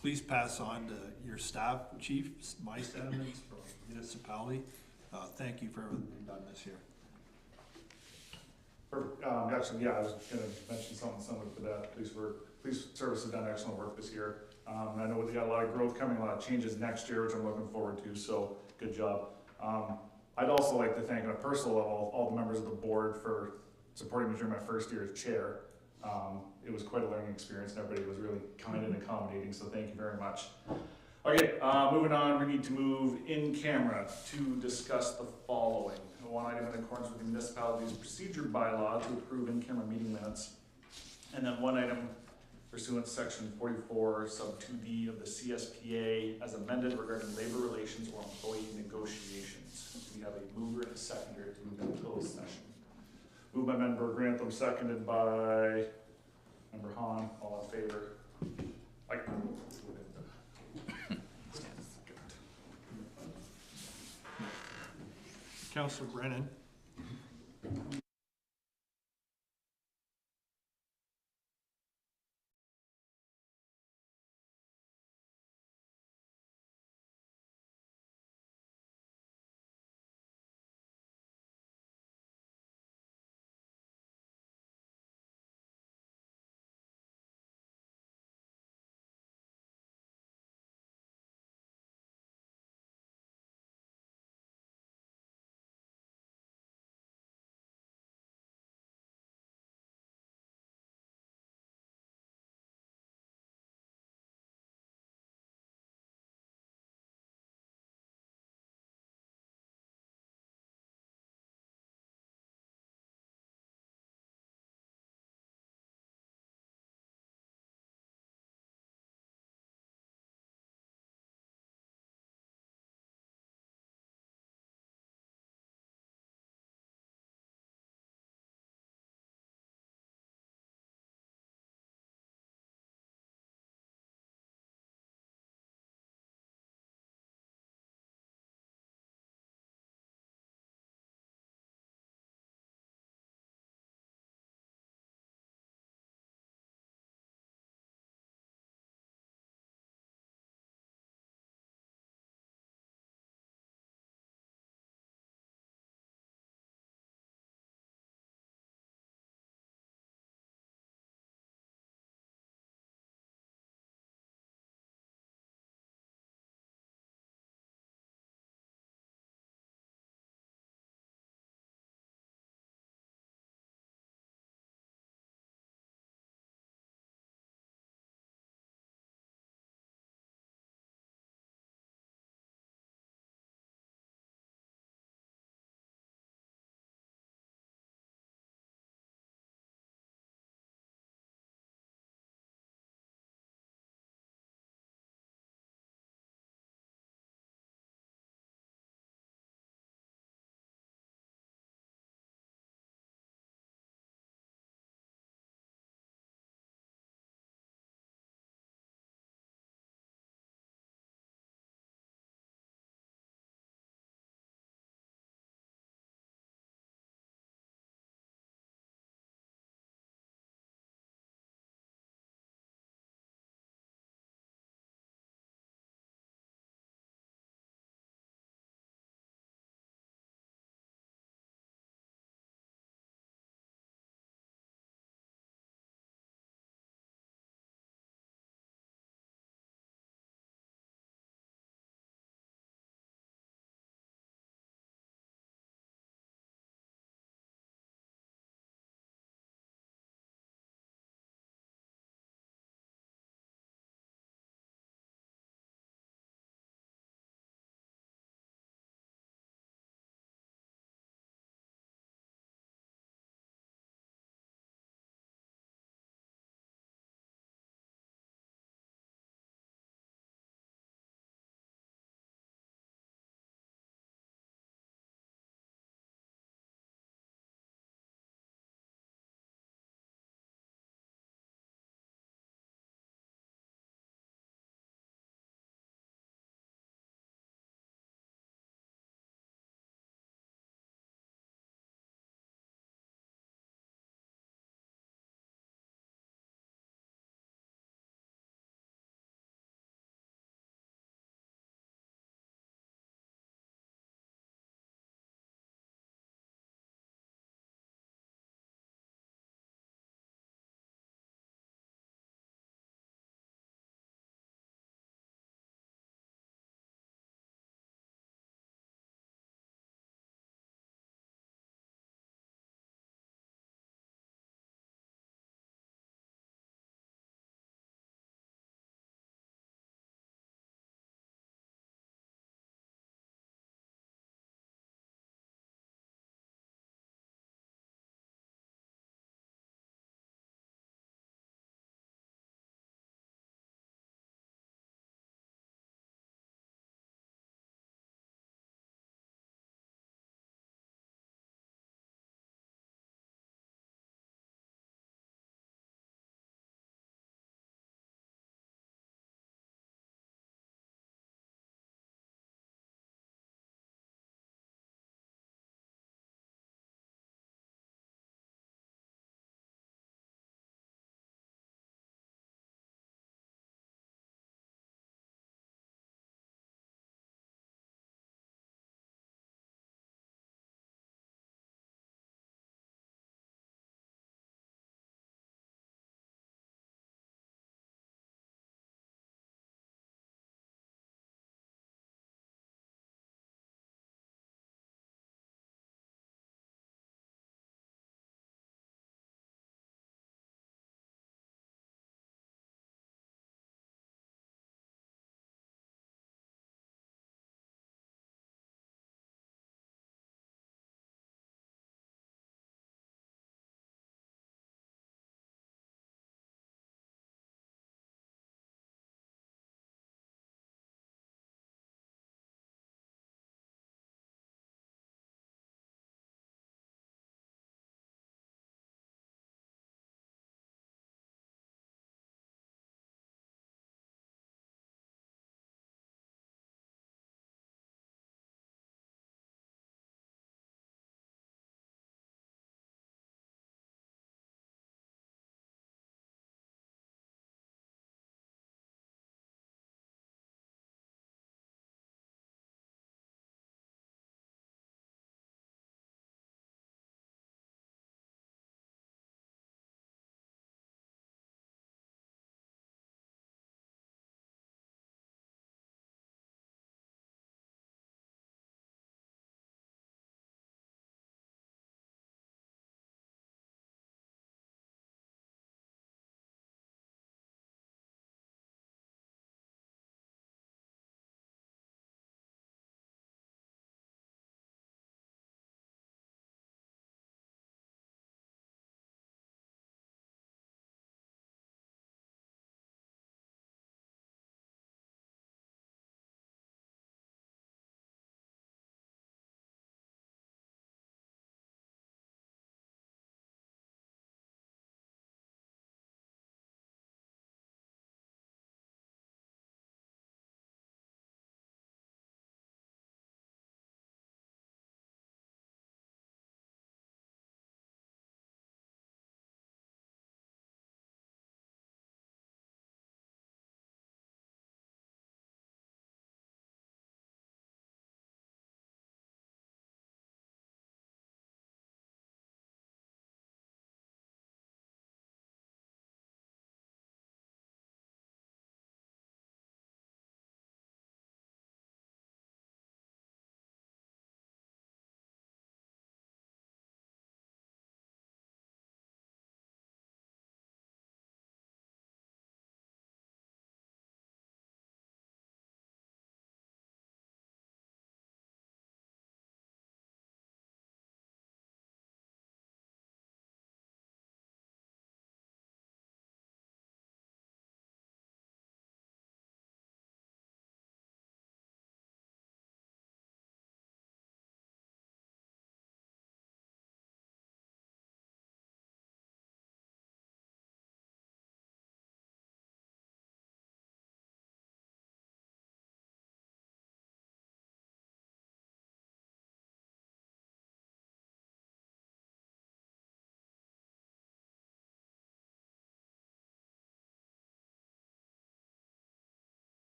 please pass on to your staff, chief, my sentiments from the municipality. Thank you for everything you've done this year. Perfect. Actually, yeah, I was gonna mention something similar to that. Police service has done excellent work this year. I know we got a lot of growth coming, a lot of changes next year, which I'm looking forward to, so good job. I'd also like to thank on a personal level, all the members of the board for supporting me during my first year as chair. It was quite a learning experience, and everybody was really kind and accommodating, so thank you very much. Okay, moving on, we need to move in camera to discuss the following. One item in accordance with the municipality's procedure bylaw to approve in-camera meeting minutes. And then one item pursuant to section 44 sub 2D of the CSPA as amended regarding labor relations or employee negotiations. We have a mover and a seconder to move into closed session. Moved by Member Grantham, seconded by Member Hahn. All in favor? Like, Councilor Brennan.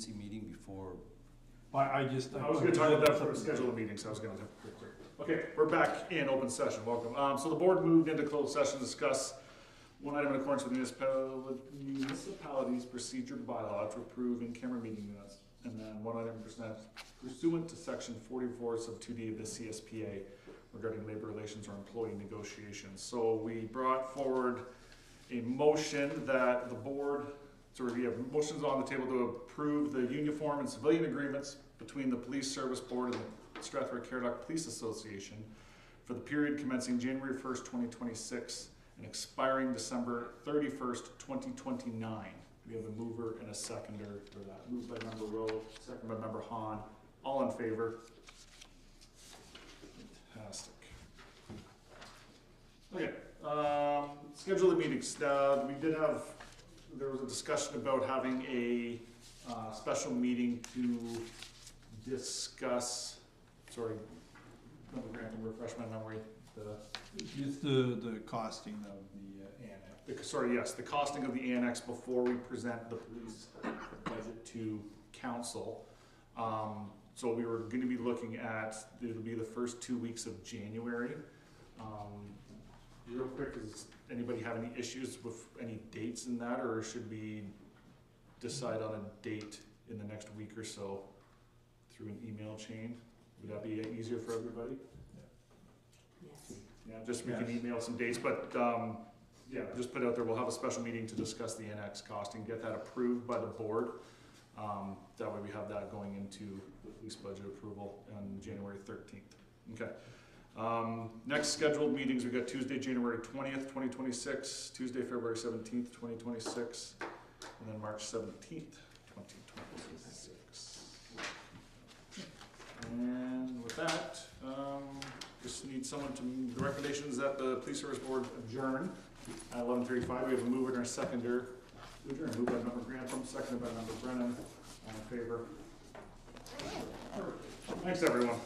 emergency meeting before? I just. I was gonna talk about that for the schedule of meetings, so I was gonna. Okay, we're back in open session, welcome. So the board moved into closed session to discuss one item in accordance with municipalities procedure bylaw to approve in-camera meeting minutes. And then one item pursuant to section 44 sub 2D of the CSPA regarding labor relations or employee negotiations. So we brought forward a motion that the board, so we have motions on the table to approve the uniform and civilian agreements between the Police Service Board and the Strathroy-Caradoc Police Association for the period commencing January 1st, 2026 and expiring December 31st, 2029. We have a mover and a seconder for that. Moved by member Rowe, second by member Hahn. All in favor? Fantastic. Okay, schedule of meetings. We did have, there was a discussion about having a special meeting to discuss, sorry, member Grant, refresh my memory. Just the costing of the annex. Sorry, yes, the costing of the annex before we present the police budget to council. So we were gonna be looking at, it'll be the first 2 weeks of January. Real quick, does anybody have any issues with any dates in that, or should we decide on a date in the next week or so through an email chain? Would that be easier for everybody? Yes. Yeah, just we can email some dates, but yeah, just put out there, we'll have a special meeting to discuss the annex costing, get that approved by the board. That way we have that going into the police budget approval on January 13th. Okay. Next scheduled meetings, we got Tuesday, January 20th, 2026, Tuesday, February 17th, 2026, and then March 17th, 2026. And with that, just need someone to move the recommendations that the police service board adjourn at 11:35. We have a mover and a seconder. Adjourn. Moved by member Grantham, seconded by member Brennan. All in favor? Thanks, everyone.